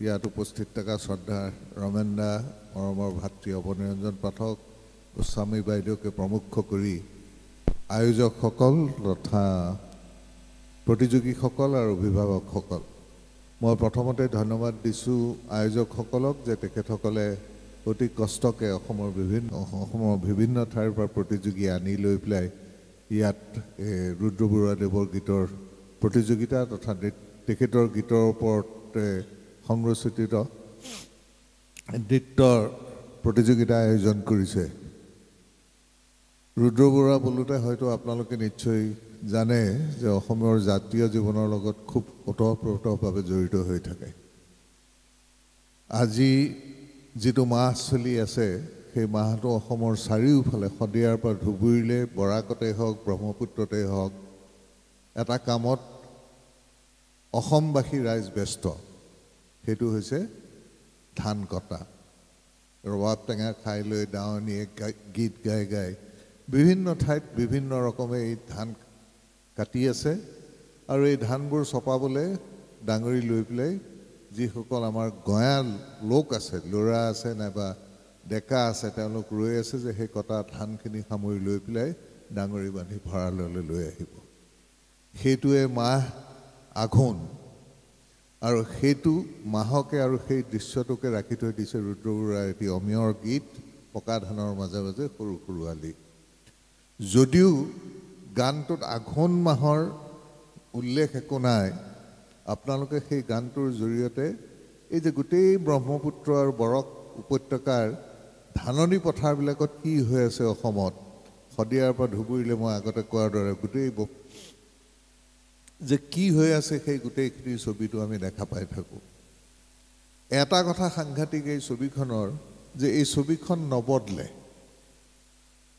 ইয়াত উপস্থিত থকা শ্ৰদ্ধাৰ ৰমেন দা, মৰমৰ ভাতৃ অৱনিৰঞ্জন পাঠক, গোস্বামী বাইদেউকে প্ৰমুখ কৰি আয়োজকসকল তথা প্ৰতিযোগীসকল আৰু অভিভাৱকসকল, মই প্ৰথমতে ধন্যবাদ দিছোঁ আয়োজকসকলক যে তেখেতসকলে অতি কষ্টকে অসমৰ বিভিন্ন ঠাইৰ পৰা প্ৰতিযোগী আনি লৈ পেলাই ইয়াত ৰুদ্ৰ বৰুৱাদেৱৰ গীতৰ প্ৰতিযোগিতা তথা তেখেতৰ গীতৰ ওপৰত সংৰচিত নৃত্যৰ প্ৰতিযোগিতা আয়োজন কৰিছে। ৰুদ্ৰ বৰুৱা বোলোতে হয়তো আপোনালোকে নিশ্চয় জানে যে অসমৰ জাতীয় জীৱনৰ লগত খুব ওতঃপ্ৰোতভাৱে জড়িত হৈ থাকে। আজি যিটো মাহ চলি আছে সেই মাহটো অসমৰ চাৰিওফালে শদিয়াৰ পৰা ধুবুৰীলৈ, বৰাকতেই হওক, ব্ৰহ্মপুত্ৰতেই হওক, এটা কামত অসমবাসী ৰাইজ ব্যস্ত, সেইটো হৈছে ধান কটা। ৰবাব টেঙা খাই লৈ দাৱনীয়ে গীত গাই গাই বিভিন্ন ঠাইত বিভিন্ন ৰকমে এই ধান কাটি আছে আৰু এই ধানবোৰ চপাবলৈ ডাঙৰি লৈ পেলাই যিসকল আমাৰ গঞা লোক আছে, ল'ৰা আছে নাইবা ডেকা আছে, তেওঁলোক ৰৈ আছে যে সেই কটা ধানখিনি সামৰি লৈ পেলাই ডাঙৰি বান্ধি ভঁৰাললৈ লৈ আহিব। সেইটোৱে মাহ আঘোণ আৰু সেইটো মাহকে আৰু সেই দৃশ্যটোকে ৰাখি থৈ দিছে ৰুদ্ৰ বৰুৱাৰ এটি অমিয়ৰ গীত পকা ধানৰ মাজে মাজে সৰু সৰু আলি। যদিও গানটোত আঘোণ মাহৰ উল্লেখ একো নাই, আপোনালোকে সেই গানটোৰ জৰিয়তে এই যে গোটেই ব্ৰহ্মপুত্ৰ আৰু বৰক উপত্যকাৰ ধাননি পথাৰবিলাকত কি হৈ আছে অসমত, শদিয়াৰ পৰা ধুবুৰীলৈ মই আগতে কোৱাৰ দৰে গোটেই যে কি হৈ আছে সেই গোটেইখিনি ছবিটো আমি দেখা পাই থাকোঁ। এটা কথা সাংঘাতিক এই ছবিখনৰ, যে এই ছবিখন নবদলে।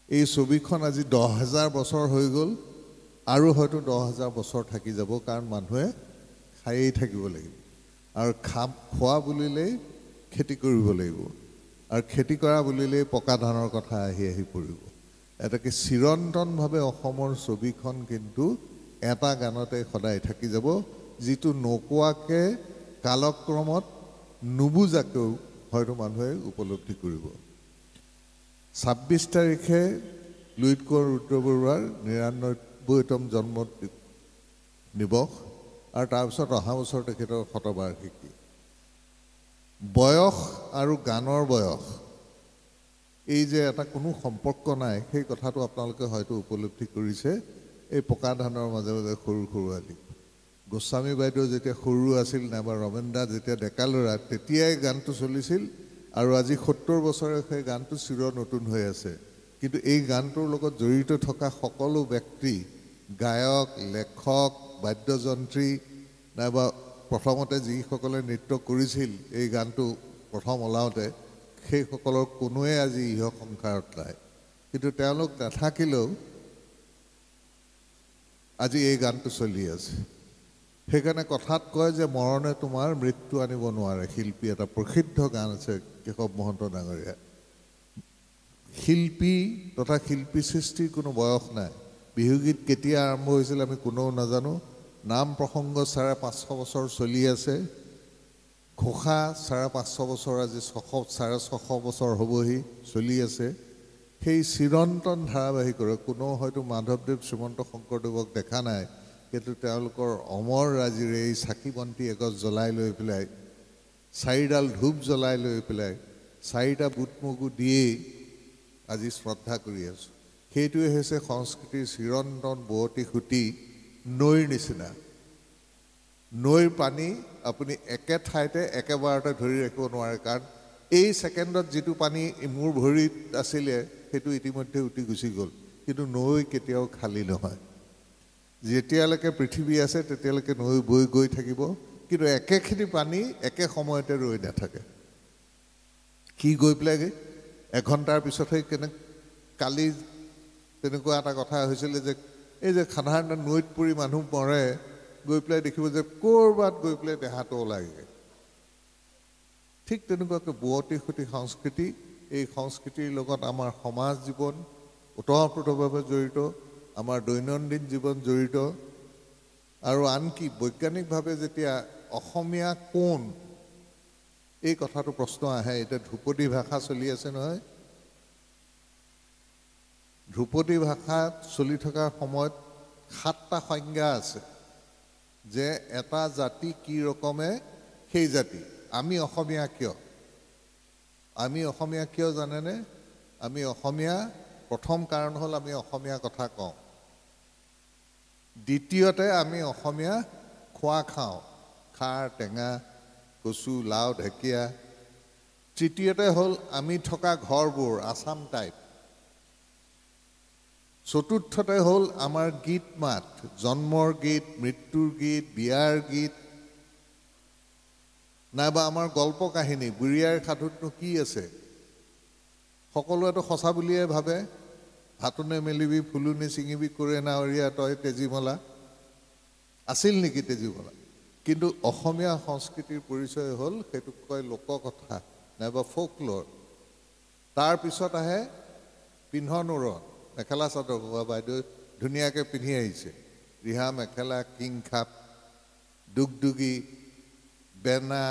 এই ছবিখন আজি 10,000 বছৰ হৈ গ'ল আৰু হয়তো 10,000 বছৰ থাকি যাব, কাৰণ মানুহে খায়েই থাকিব লাগিব আৰু খোৱা বুলিলেই খেতি কৰিব লাগিব আৰু খেতি কৰা বুলিলেই পকা ধানৰ কথা আহি পৰিব। এটাকে চিৰন্তনভাৱে অসমৰ ছবিখন কিন্তু এটা গানতে সদায় থাকি যাব, যিটো নোকোৱাকে কালক্ৰমত নুবুজাকেও হয়তো মানুহে উপলব্ধি কৰিব। 26 তাৰিখে লুইত কোঁৱৰ ৰুদ্ৰ বৰুৱাৰ 99তম জন্ম দিৱস আৰু তাৰপিছত অহা বছৰ তেখেতৰ শতবাৰ্ষিকী। বয়স আৰু গানৰ বয়স এই যে এটা কোনো সম্পৰ্ক নাই, সেই কথাটো আপোনালোকে হয়তো উপলব্ধি কৰিছে এই পকা ধানৰ মাজে মাজে সৰু সৰু আলি। গোস্বামী বাইদেউ যেতিয়া সৰু আছিল নাইবা ৰমেন দা যেতিয়া ডেকা ল'ৰা, তেতিয়াই গানটো চলিছিল আৰু আজি 70 বছৰে সেই গানটো চিৰ নতুন হৈ আছে। কিন্তু এই গানটোৰ লগত জড়িত থকা সকলো ব্যক্তি, গায়ক, লেখক, বাদ্যযন্ত্ৰী নাইবা প্ৰথমতে যিসকলে নৃত্য কৰিছিল এই গানটো প্ৰথম ওলাওঁতে, সেইসকলৰ কোনোৱে আজি ইহ সংসাৰত নাই। কিন্তু তেওঁলোক নাথাকিলেও আজি এই গানটো চলি আছে। সেইকাৰণে কথাত কয় যে মৰণে তোমাৰ মৃত্যু আনিব নোৱাৰে। শিল্পী এটা প্ৰসিদ্ধ গান আছে কেশৱ মহন্ত ডাঙৰীয়া। শিল্পী তথা শিল্পী সৃষ্টিৰ কোনো বয়স নাই। বিহুগীত কেতিয়া আৰম্ভ হৈছিল আমি কোনেও নাজানো। নাম প্ৰসংগ 550 বছৰ চলি আছে। ঘোষা 550 বছৰ, আজি 650 বছৰ হ'বহি চলি আছে। সেই চিৰন্তন ধাৰাবাহিকৰে কোনেও হয়তো মাধৱদেৱ, শ্ৰীমন্ত শংকৰদেৱক দেখা নাই, কিন্তু তেওঁলোকৰ অমৰ ৰাজিৰে এই চাকি বন্তি এগছ জ্বলাই লৈ পেলাই, 4ডাল ধূপ জ্বলাই লৈ পেলাই, 4টা বুট মগু দিয়েই আজি শ্ৰদ্ধা কৰি আছোঁ। সেইটোৱে হৈছে সংস্কৃতিৰ চিৰন্তন বুৱতী সুঁতি, নৈৰ নিচিনা। নৈৰ পানী আপুনি একে ঠাইতে একেবাৰতে ধৰি ৰাখিব নোৱাৰে, কাৰণ এই ছেকেণ্ডত যিটো পানী মোৰ ভৰিত আছিলে সেইটো ইতিমধ্যে উটি গুচি গ'ল। কিন্তু নৈ কেতিয়াও খালী নহয়। যেতিয়ালৈকে পৃথিৱী আছে তেতিয়ালৈকে নৈ বৈ গৈ থাকিব, কিন্তু একেখিনি পানী একে সময়তে ৰৈ নাথাকে। কি গৈ পেলাই এঘণ্টাৰ পিছতহে কালি তেনেকুৱা এটা কথা হৈছিলে যে এই যে সাধাৰণতে নৈত পৰি মানুহ মৰে, গৈ পেলাই দেখিব যে ক'ৰবাত গৈ পেলাই দেহাটো ওলাইগৈ। ঠিক তেনেকুৱাকৈ বুৱতী সুঁতি সংস্কৃতি, এই সংস্কৃতিৰ লগত আমাৰ সমাজ জীৱন ওতঃপ্ৰোতভাৱে জড়িত, আমাৰ দৈনন্দিন জীৱন জড়িত আৰু আনকি বৈজ্ঞানিকভাৱে যেতিয়া অসমীয়া কোন এই কথাটো প্ৰশ্ন আহে এতিয়া ধ্ৰুপদী ভাষা চলি আছে নহয় ধ্ৰুপদী ভাষা চলি থকা সময়ত 7টা সংজ্ঞা আছে যে এটা জাতি কি ৰকমে সেই জাতি আমি অসমীয়া কিয় জানেনে আমি অসমীয়া প্ৰথম কাৰণ হ'ল আমি অসমীয়া কথা কওঁ দ্বিতীয়তে আমি অসমীয়া খোৱা খাওঁ খাৰ টেঙা কচু লাও ঢেকীয়া তৃতীয়তে হ'ল আমি থকা ঘৰবোৰ আসাম টাইপ চতুৰ্থতে হ'ল আমাৰ গীত মাত জন্মৰ গীত মৃত্যুৰ গীত বিয়াৰ গীত নাইবা আমাৰ গল্প কাহিনী বুঢ়িয়াৰ সাধুতনো কি আছে সকলোৱেতো সঁচা বুলিয়ে ভাবে ভাতনে মেলিবি ফুলুনি ছিঙিবি কৰে নাৱৰীয়া তই তেজীমলা আছিল নেকি তেজীমলা কিন্তু অসমীয়া সংস্কৃতিৰ পৰিচয় হ'ল সেইটোক কয় লোককথা নাইবা ফোকল'ৰ তাৰ পিছত আহে পিন্ধন উৰণ মেখেলা চাদৰ হোৱা বাইদেউ ধুনীয়াকৈ পিন্ধি আহিছে ৰিহা মেখেলা কিং খাপ দুগদুগী বেনা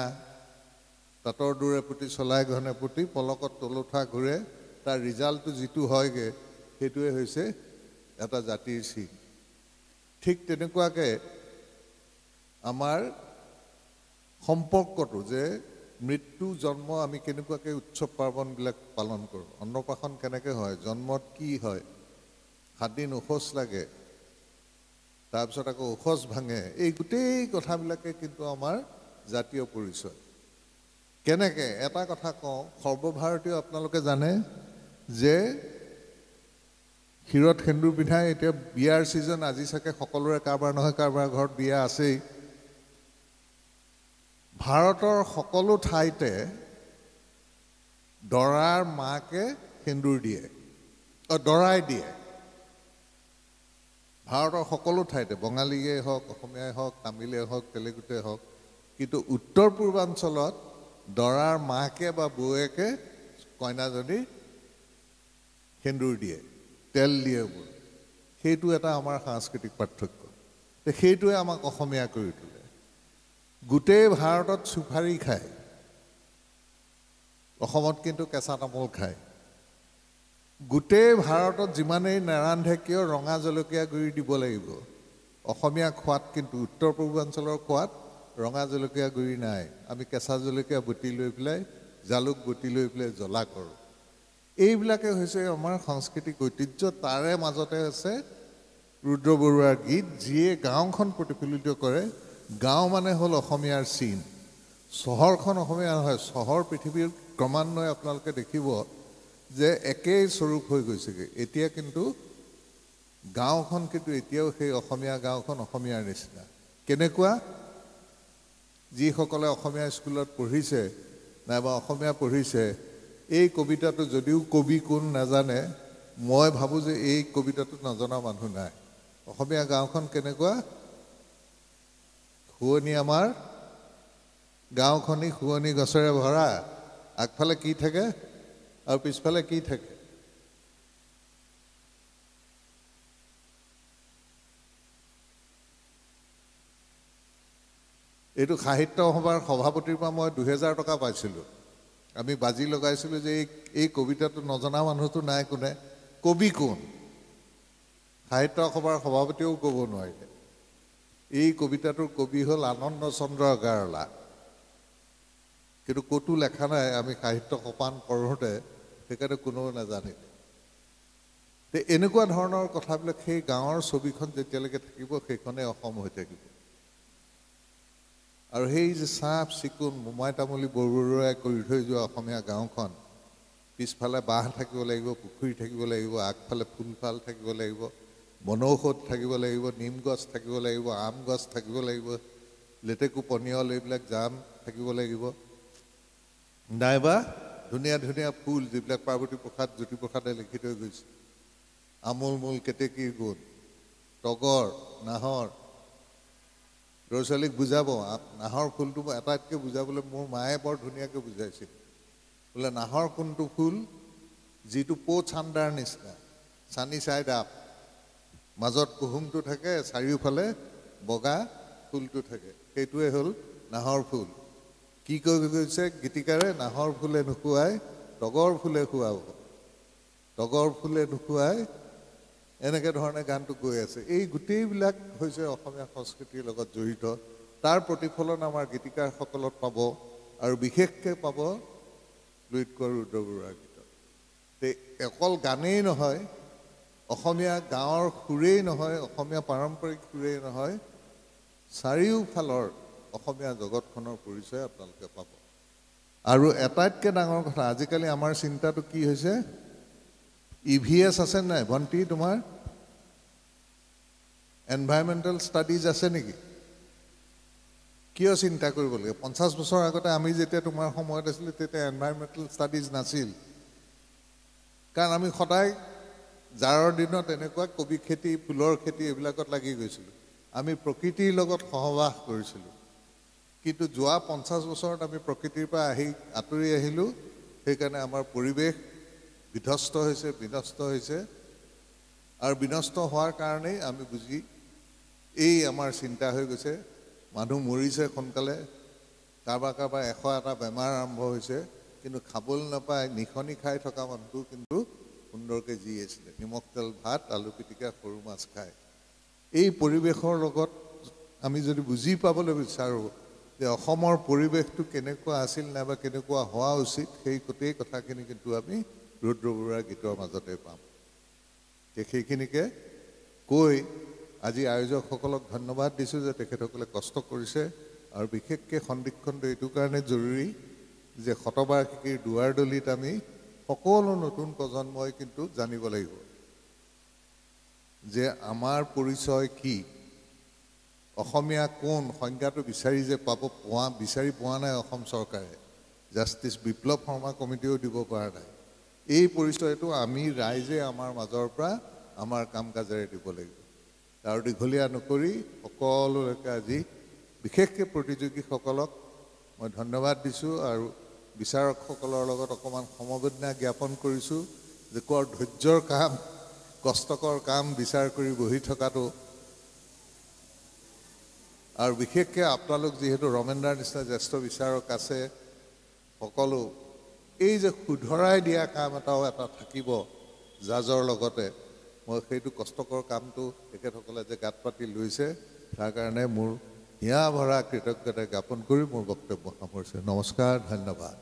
তাঁতৰ দূৰে পুতি চলাই ঘনে পুতি পলকত তলোঠা ঘূৰে তাৰ ৰিজাল্টটো যিটো হয়গৈ সেইটোৱে হৈছে এটা জাতিৰ চিন ঠিক তেনেকুৱাকৈ আমাৰ সম্পৰ্কটো যে মৃত্যু জন্ম আমি কেনেকুৱাকৈ উৎসৱ পাৰ্বণবিলাক পালন কৰোঁ অন্নপ্ৰাশন কেনেকৈ হয় জন্মত কি হয় 7 দিন উখোজ লাগে তাৰপিছত আকৌ উখোজ ভাঙে এই গোটেই কথাবিলাকে কিন্তু আমাৰ জাতীয় পৰিচয় কেনেকৈ এটা কথা কওঁ সৰ্বভাৰতীয় আপোনালোকে জানে যে ক্ষীৰত সেন্দুৰ পিন্ধাই এতিয়া বিয়াৰ ছিজন আজি চাগে সকলোৰে কাৰোবাৰ নহয় কাৰোবাৰ ঘৰত বিয়া আছেই ভাৰতৰ সকলো ঠাইতে দৰাৰ মাকে সেন্দুৰ দিয়ে দৰাই দিয়ে ভাৰতৰ সকলো ঠাইতে বঙালীয়ে হওক অসমীয়াই হওক তামিলেই হওক তেলেগুতে হওক কিন্তু উত্তৰ পূৰ্বাঞ্চলত দৰাৰ মাকে বা বৌয়েকে কইনাজনী সেন্দুৰ দিয়ে তেল দিয়ে সেইটো এটা আমাৰ সাংস্কৃতিক পাৰ্থক্য সেইটোৱে আমাক অসমীয়া কৰি তোলে গোটেই ভাৰতত চুফাৰী খায় অসমত কিন্তু কেঁচা তামোল খায় গোটেই ভাৰতত যিমানেই নেৰান্ধে কিয় ৰঙা জলকীয়া গুড়ি দিব লাগিব অসমীয়া খোৱাত কিন্তু উত্তৰ পূৰ্বাঞ্চলৰ খোৱাত ৰঙা জলকীয়া গুড়ি নাই আমি কেঁচা জলকীয়া বুটি লৈ পেলাই জালুক বুটি লৈ পেলাই জ্বলা কৰোঁ এইবিলাকে হৈছে আমাৰ সাংস্কৃতিক ঐতিহ্য তাৰে মাজতে আছে ৰুদ্ৰ বৰুৱাৰ গীত যিয়ে গাঁওখন প্ৰতিফলিত কৰে গাঁও মানে হ'ল অসমীয়াৰ চিন চহৰখন অসমীয়া নহয় চহৰ পৃথিৱীৰ ক্ৰমান্বয়ে আপোনালোকে দেখিব যে একেই স্বৰূপ হৈ গৈছেগৈ এতিয়া কিন্তু গাঁওখন কিন্তু এতিয়াও সেই অসমীয়া গাঁওখন অসমীয়াৰ নিচিনা কেনেকুৱা যিসকলে অসমীয়া স্কুলত পঢ়িছে নাইবা অসমীয়া পঢ়িছে এই কবিতাটো যদিও কবি কোন নাজানে মই ভাবোঁ যে এই কবিতাটো নজনা মানুহ নাই অসমীয়া গাঁওখন কেনেকুৱা শুৱনি আমাৰ গাঁওখনি শুৱনি গছেৰে ভৰা আগফালে কি থাকে আৰু পিছফালে কি থাকে এইটো সাহিত্য সভাৰ সভাপতিৰ পৰা মই 2000 টকা পাইছিলোঁ আমি বাজি লগাইছিলোঁ যে এই কবিতাটো নজনা মানুহটো নাই কোনে কবি কোন সাহিত্য সভাৰ সভাপতিয়েও ক'ব নোৱাৰিলে এই কবিতাটোৰ কবি হ'ল আনন্দ চন্দ্ৰ আগৰৱালা কিন্তু ক'তো লেখা নাই আমি সাহিত্য সপান কৰোঁতে সেইকাৰণে কোনেও নাজানিলে এনেকুৱা ধৰণৰ কথাবিলাক সেই গাঁৱৰ ছবিখন যেতিয়ালৈকে থাকিব সেইখনেই অসম হৈ থাকিব আৰু সেই যে চাফ চিকুণ মোমাই তামুলী বৰবৰুৱাই কৰি থৈ যোৱা অসমীয়া গাঁওখন পিছফালে বাঁহ থাকিব লাগিব পুখুৰী থাকিব লাগিব আগফালে ফুলফাল থাকিব লাগিব বনৌষধ থাকিব লাগিব নিম গছ থাকিব লাগিব আম গছ থাকিব লাগিব লেটেকু পনিয়ল এইবিলাক জাম থাকিব লাগিব নাইবা ধুনীয়া ধুনীয়া ফুল যিবিলাক পাৰ্বতী প্ৰসাদ জ্যোতিপ্ৰসাদে লিখি থৈ গৈছে আমোল মূল কেতেকীৰ গুণ তগৰ নাহৰ ল'ৰা ছোৱালীক বুজাব নাহৰ ফুলটো আটাইতকৈ বুজাবলৈ মোৰ মায়ে বৰ ধুনীয়াকৈ বুজাইছিল বোলে নাহৰ কোনটো ফুল যিটো পো চান্দাৰ নিচিনা চানি চাইড আপ মাজত কুহুমটো থাকে চাৰিওফালে বগা ফুলটো থাকে সেইটোৱে হ'ল নাহৰ ফুল কি কৈ গৈছে গীতিকাৰে নাহৰ ফুলে নুখুৱাই তগৰ ফুলে খুৱাব তগৰ ফুলে নুখুৱাই এনেকৈ ধৰণে গানটো গৈ আছে এই গোটেইবিলাক হৈছে অসমীয়া সংস্কৃতিৰ লগত জড়িত তাৰ প্ৰতিফলন আমাৰ গীতিকাৰসকলত পাব আৰু বিশেষকৈ পাব লুইত কোঁৱৰ ৰুদ্ৰ বৰুৱাৰ গীতত অকল গানেই নহয় অসমীয়া গাঁৱৰ সুৰেই নহয় অসমীয়া পাৰম্পৰিক সুৰেই নহয় চাৰিওফালৰ অসমীয়া জগতখনৰ পৰিচয় আপোনালোকে পাব আৰু এটাইতকৈ ডাঙৰ কথা আজিকালি আমাৰ চিন্তাটো কি হৈছে EVS আছে নাই ভণ্টি তোমাৰ এনভাইৰনমেণ্টেল ষ্টাডিজ আছে নেকি কিয় চিন্তা কৰিব লাগে 50 বছৰ আগতে আমি যেতিয়া তোমাৰ সময়ত আছিলোঁ তেতিয়া এনভাইৰনমেণ্টেল ষ্টাডিজ নাছিল কাৰণ আমি সদায় জাৰৰ দিনত এনেকুৱা কবি খেতি ফুলৰ খেতি এইবিলাকত লাগি গৈছিলোঁ আমি প্ৰকৃতিৰ লগত সহবাস কৰিছিলোঁ কিন্তু যোৱা 50 বছৰত আমি প্ৰকৃতিৰ পৰা আঁতৰি আহিলোঁ সেইকাৰণে আমাৰ পৰিৱেশ বিধ্বস্ত হৈছে বিনষ্ট হৈছে আৰু বিনষ্ট হোৱাৰ কাৰণেই আমি বুজি এই আমাৰ চিন্তা হৈ গৈছে মানুহ মৰিছে সোনকালে কাৰোবাৰ 100টা বেমাৰ আৰম্ভ হৈছে কিন্তু খাবলৈ নাপায় নিখনি খাই থকা মানুহটো কিন্তু সুন্দৰকৈ জি আছিলে নিমখ তেল ভাত আলু পিটিকা সৰু মাছ খায় এই পৰিৱেশৰ লগত আমি যদি বুজি পাবলৈ বিচাৰোঁ যে অসমৰ পৰিৱেশটো কেনেকুৱা আছিল নাইবা কেনেকুৱা হোৱা উচিত সেই গোটেই কথাখিনি কিন্তু আমি ৰুদ্ৰ বৰুৱাৰ গীতৰ মাজতে পাম সেইখিনিকে কৈ আজি আয়োজকসকলক ধন্যবাদ দিছোঁ যে তেখেতসকলে কষ্ট কৰিছে আৰু বিশেষকৈ সন্দিক্ষণ এইটো কাৰণে জৰুৰী যে শতবাৰ্ষিকীৰ দুৱাৰদলিত আমি সকলো নতুন প্ৰজন্মই কিন্তু জানিব লাগিব যে আমাৰ পৰিচয় কি অসমীয়া কোন সংজ্ঞাটো বিচাৰি পোৱা নাই অসম চৰকাৰে জাষ্টিছ বিপ্লৱ শৰ্মা কমিটিও দিব পৰা নাই এই পৰিচয়টো আমি ৰাইজে আমাৰ মাজৰ পৰা আমাৰ কাম কাজেৰে দিব লাগিব আৰু দীঘলীয়া নকৰি সকলোলৈকে আজি বিশেষকৈ প্ৰতিযোগীসকলক মই ধন্যবাদ দিছোঁ আৰু বিচাৰকসকলৰ লগত অকণমান সমবেদনা জ্ঞাপন কৰিছোঁ যে কৰ ধৈৰ্যৰ কাম কষ্টকৰ কাম বিচাৰ কৰি বহি থকাটো আৰু বিশেষকৈ আপোনালোক যিহেতু ৰমেন্দ্ৰাৰ নিচিনা জ্যেষ্ঠ বিচাৰক আছে সকলো এই যে শুধৰাই দিয়া কাম এটাও এটা থাকিব জাজৰ লগতে মই সেইটো কষ্টকৰ কামটো তেখেতসকলে যে গাত পাতি লৈছে তাৰ কাৰণে মোৰ হিয়া ভৰা কৃতজ্ঞতা জ্ঞাপন কৰি মোৰ বক্তব্য সামৰিছোঁ নমস্কাৰ ধন্যবাদ